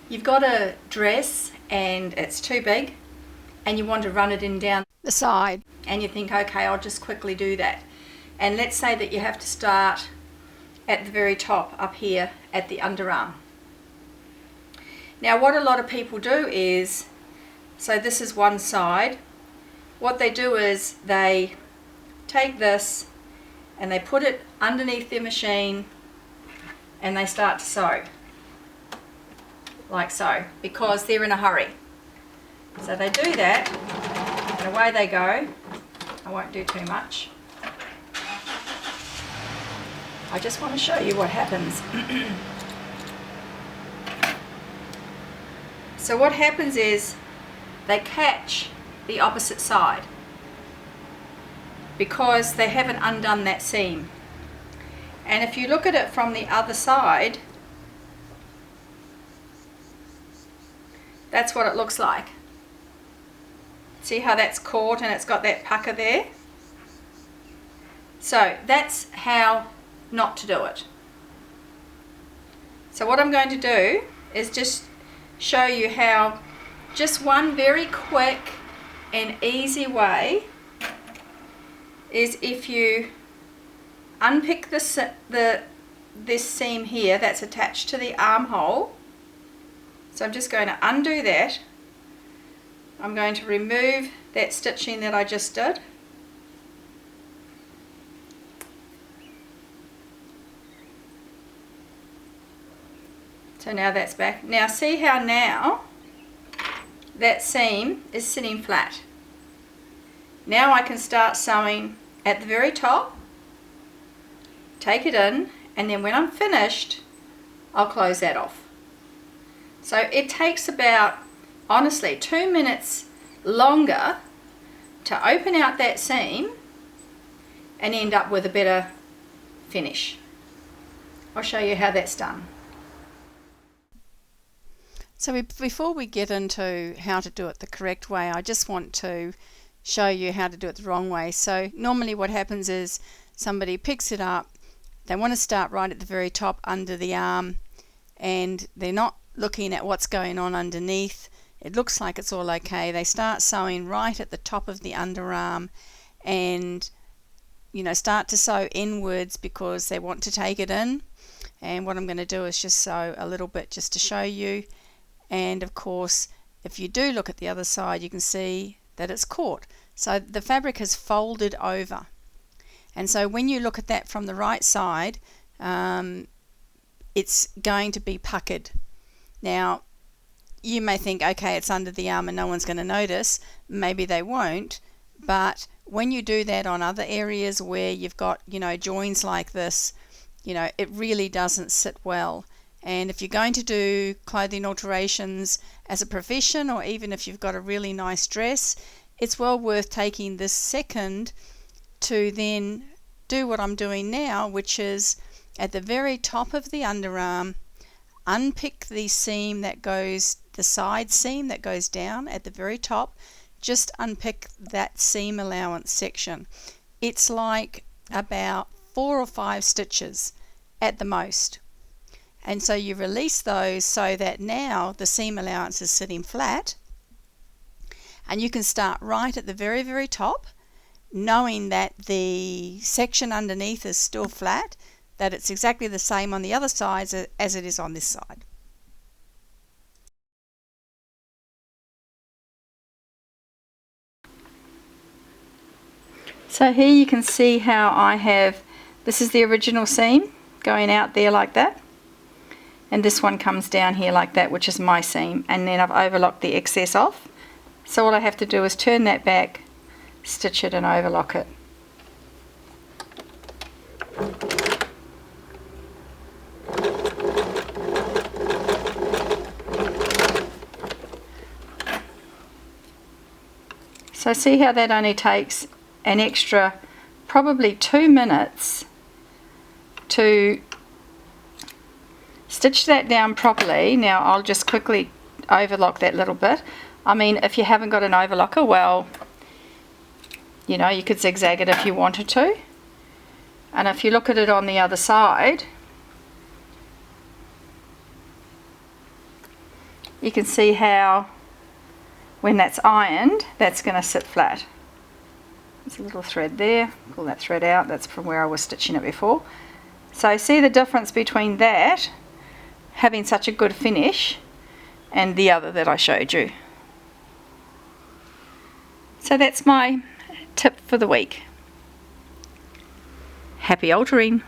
You've got a dress and it's too big and you want to run it in down the side, and you think, okay, I'll just quickly do that. And let's say that you have to start at the very top up here at the underarm. Now what a lot of people do is, so this is one side, what they do is they take this and they put it underneath their machine and they start to sew, like so, because they're in a hurry. So they do that and away they go. I won't do too much. I just want to show you what happens. So what happens is they catch the opposite side because they haven't undone that seam. And if you look at it from the other side, that's what it looks like. See how that's caught and it's got that pucker there? So that's how not to do it. So what I'm going to do is just show you how just one very quick and easy way is if you unpick this seam here that's attached to the armhole. So I'm just going to undo that. I'm going to remove that stitching that I just did. So now that's back. Now see how now that seam is sitting flat. Now I can start sewing at the very top, take it in, and then when I'm finished, I'll close that off. So it takes about, honestly, 2 minutes longer to open out that seam and end up with a better finish. I'll show you how that's done. So before we get into how to do it the correct way, I just want to show you how to do it the wrong way. So normally what happens is somebody picks it up, they want to start right at the very top under the arm, and they're not looking at what's going on underneath. It looks like it's all okay. They start sewing right at the top of the underarm and start to sew inwards because they want to take it in. And what I'm going to do is just sew a little bit just to show you. And of course, if you do look at the other side, you can see that it's caught. So the fabric has folded over. And so when you look at that from the right side, it's going to be puckered. Now, you may think, okay, it's under the arm and no one's going to notice. Maybe they won't. But when you do that on other areas where you've got, joins like this, it really doesn't sit well. And if you're going to do clothing alterations as a profession, or even if you've got a really nice dress, it's well worth taking this second to then do what I'm doing now, which is at the very top of the underarm, unpick the seam that goes, the side seam that goes down at the very top, just unpick that seam allowance section. It's like about 4 or 5 stitches at the most. And so you release those so that now the seam allowance is sitting flat, and you can start right at the very, very top, knowing that the section underneath is still flat, that it's exactly the same on the other side as it is on this side. So here you can see how I have, this is the original seam going out there like that. And this one comes down here like that, which is my seam, and then I've overlocked the excess off. So all I have to do is turn that back, stitch it and overlock it. So see how that only takes an extra probably 2 minutes to stitch that down properly. Now I'll just quickly overlock that little bit. I mean, if you haven't got an overlocker, well, you could zigzag it if you wanted to. And if you look at it on the other side, you can see how when that's ironed, that's going to sit flat. There's a little thread there, pull that thread out, that's from where I was stitching it before. So see the difference between that, having such a good finish, and the other that I showed you. So that's my tip for the week. Happy altering!